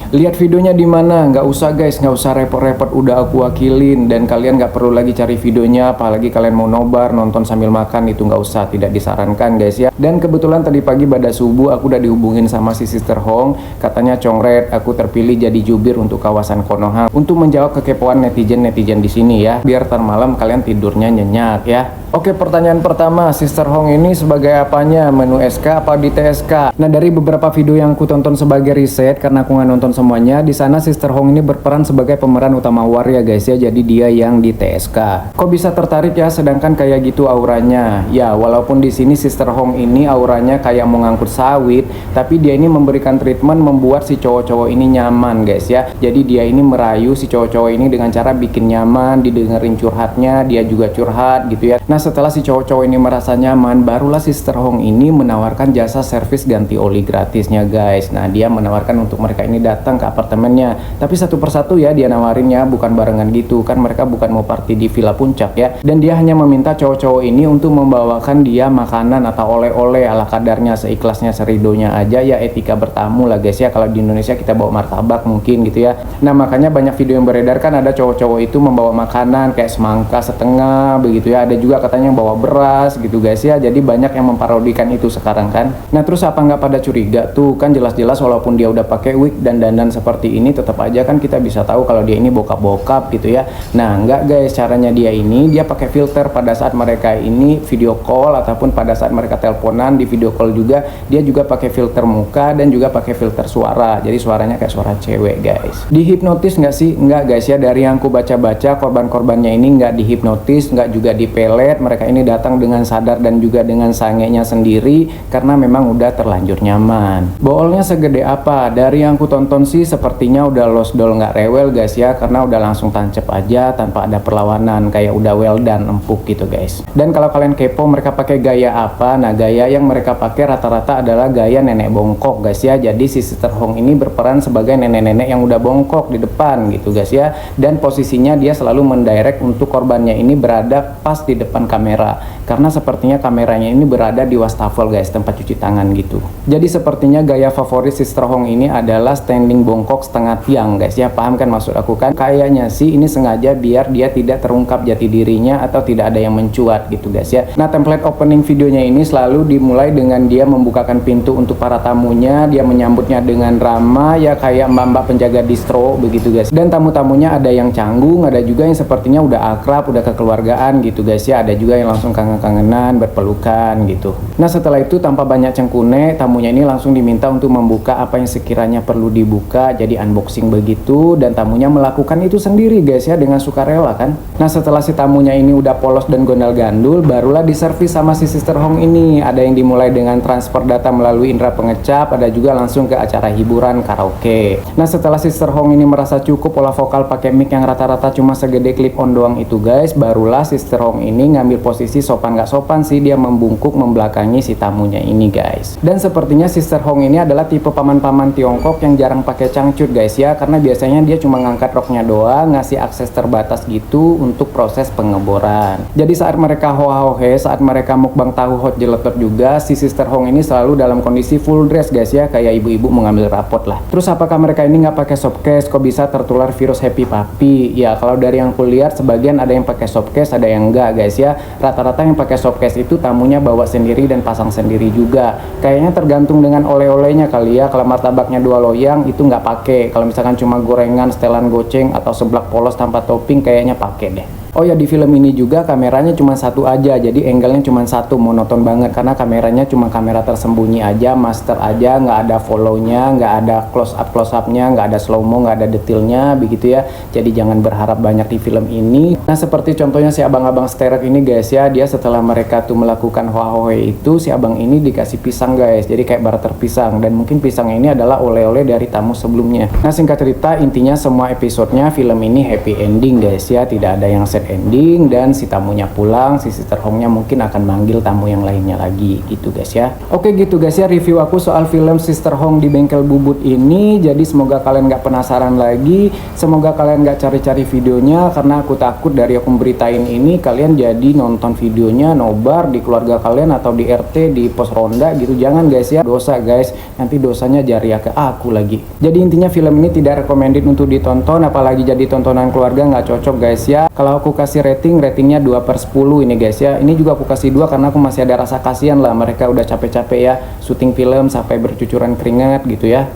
Lihat videonya di mana? Nggak usah guys, nggak usah repot-repot, udah aku wakilin. Dan kalian nggak perlu lagi cari videonya, apalagi kalian mau nobar, nonton sambil makan, itu nggak usah, tidak disarankan guys ya. Dan kebetulan tadi pagi pada subuh aku udah dihubungin sama si Sister Hong. Katanya Congret, aku terpilih jadi jubir untuk kawasan Konoha untuk menjawab kekepoan netizen-netizen di sini ya. Biar ntar malam kalian tidurnya nyenyak ya. Oke, pertanyaan pertama, Sister Hong ini sebagai apanya? Menu SK apa di TSK? Nah, dari beberapa video yang aku tonton sebagai riset, karena aku nggak nonton semuanya, di sana Sister Hong ini berperan sebagai pemeran utama war ya guys ya, jadi dia yang di TSK. Kok bisa tertarik ya, sedangkan kayak gitu auranya? Ya, walaupun di sini Sister Hong ini auranya kayak mau ngangkut sawit, tapi dia ini memberikan treatment membuat si cowok-cowok ini nyaman guys ya. Jadi dia ini merayu si cowok-cowok ini dengan cara bikin nyaman, didengerin curhatnya, dia juga curhat gitu ya. Nah, setelah si cowok-cowok ini merasa nyaman, barulah Sister Hong ini menawarkan jasa servis ganti oli gratisnya guys. Nah, dia menawarkan untuk mereka ini datang ke apartemennya, tapi satu persatu ya dia nawarinnya, bukan barengan gitu kan, mereka bukan mau party di Villa Puncak ya. Dan dia hanya meminta cowok-cowok ini untuk membawakan dia makanan atau oleh-oleh ala kadarnya, seikhlasnya, seridonya aja ya, etika bertamu lah guys ya. Kalau di Indonesia kita bawa martabak mungkin gitu ya. Nah, makanya banyak video yang beredar kan ada cowok-cowok itu membawa makanan kayak semangka setengah begitu ya, ada juga katanya bawa beras gitu guys ya. Jadi banyak yang memparodikan itu sekarang kan. Nah, terus apa nggak pada curiga tuh kan, jelas-jelas walaupun dia udah pakai wig dan dandan seperti ini, tetap aja kan kita bisa tahu kalau dia ini bokap-bokap gitu ya. Nah, nggak guys, caranya dia ini dia pakai filter pada saat mereka ini video call ataupun pada saat mereka teleponan. Di video call juga dia juga pakai filter muka dan juga pakai filter suara, jadi suaranya kayak suara cewek guys. Dihipnotis nggak sih? Nggak guys ya, dari yang aku baca-baca korban-korbannya ini nggak dihipnotis, nggak juga dipelet. Mereka ini datang dengan sadar dan juga dengan sangenya sendiri karena memang udah terlanjur nyaman. Boolnya segede apa? Dari yang aku tonton sih sepertinya udah lost doll, nggak rewel guys ya, karena udah langsung tancap aja tanpa ada perlawanan, kayak udah well done, empuk gitu guys. Dan kalau kalian kepo mereka pakai gaya apa? Nah, gaya yang mereka pakai rata-rata adalah gaya nenek bongkok guys ya. Jadi si Sister Hong ini berperan sebagai nenek-nenek yang udah bongkok di depan gitu guys ya. Dan posisinya dia selalu mendirect untuk korbannya ini berada pas di depan kamera, karena sepertinya kameranya ini berada di wastafel guys, tempat cuci tangan gitu. Jadi sepertinya gaya favorit Sister Hong ini adalah standing bongkok setengah tiang guys ya. Paham kan maksud aku kan? Kayaknya sih ini sengaja biar dia tidak terungkap jati dirinya atau tidak ada yang mencuat gitu guys ya. Nah, template opening videonya ini selalu dimulai dengan dia membukakan pintu untuk para tamunya, dia menyambutnya dengan ramah ya, kayak mbak-mbak penjaga distro begitu guys. Dan tamu-tamunya ada yang canggung, ada juga yang sepertinya udah akrab, udah kekeluargaan gitu guys ya. Ada juga yang langsung kangen-kangenan, berpelukan gitu. Nah, setelah itu tanpa banyak cengkune, tamunya ini langsung diminta untuk membuka apa yang sekiranya perlu dibuka, jadi unboxing begitu, dan tamunya melakukan itu sendiri guys ya, dengan sukarela kan. Nah, setelah si tamunya ini udah polos dan gondal-gandul, barulah diservis sama si Sister Hong ini. Ada yang dimulai dengan transfer data melalui indera pengecap, ada juga langsung ke acara hiburan karaoke. Nah, setelah Sister Hong ini merasa cukup olah vokal pakai mic yang rata-rata cuma segede clip on doang itu guys, barulah Sister Hong ini ngambil posisi sopan gak sopan sih, dia membungkuk membelakangi si tamunya ini guys. Dan sepertinya Sister Hong ini adalah tipe paman-paman Tiongkok yang jarang pakai cangcut guys ya, karena biasanya dia cuma ngangkat roknya doang, ngasih akses terbatas gitu untuk proses pengeboran. Jadi saat mereka hoa-hohe, saat mereka mukbang tahu hot jeletot juga, si Sister Hong ini selalu dalam kondisi full dress guys ya, kayak ibu-ibu mengambil rapot lah. Terus apakah mereka ini nggak pakai softcase? Kok bisa tertular virus happy puppy? Ya, kalau dari yang kulihat sebagian ada yang pakai softcase, ada yang enggak guys ya. Rata-rata yang pakai softcase itu tamunya bawa sendiri dan pasang sendiri juga. Kayaknya tergantung dengan oleh-olehnya kali ya. Kalau martabaknya 2 loyang itu nggak pakai. Kalau misalkan cuma gorengan, setelan goceng atau seblak polos tanpa topping, kayaknya pakai deh. Oh ya, di film ini juga kameranya cuma satu aja, jadi angle-nya cuma satu, monoton banget karena kameranya cuma kamera tersembunyi aja, master aja, nggak ada follow-nya, nggak ada close up-nya, nggak ada slow-mo, nggak ada detailnya begitu ya. Jadi jangan berharap banyak di film ini. Nah, seperti contohnya si abang-abang sterek ini guys ya, dia setelah mereka tuh melakukan hoa-hoe itu, si abang ini dikasih pisang guys, jadi kayak barter pisang, dan mungkin pisang ini adalah oleh-oleh dari tamu sebelumnya. Nah, singkat cerita intinya semua episodenya film ini happy ending guys ya, tidak ada yang ending, dan si tamunya pulang, si Sister Hongnya mungkin akan manggil tamu yang lainnya lagi gitu guys ya. Oke gitu guys ya, review aku soal film Sister Hong di Bengkel Bubut ini. Jadi semoga kalian gak penasaran lagi, semoga kalian gak cari-cari videonya, karena aku takut dari aku beritain ini kalian jadi nonton videonya nobar di keluarga kalian atau di RT, di pos ronda gitu. Jangan guys ya, dosa guys, nanti dosanya jariah ke aku lagi. Jadi intinya film ini tidak recommended untuk ditonton, apalagi jadi tontonan keluarga, nggak cocok guys ya. Kalau aku kasih ratingnya 2/10 ini guys ya. Ini juga aku kasih 2 karena aku masih ada rasa kasihan lah, mereka udah capek-capek ya syuting film sampai bercucuran keringat gitu ya.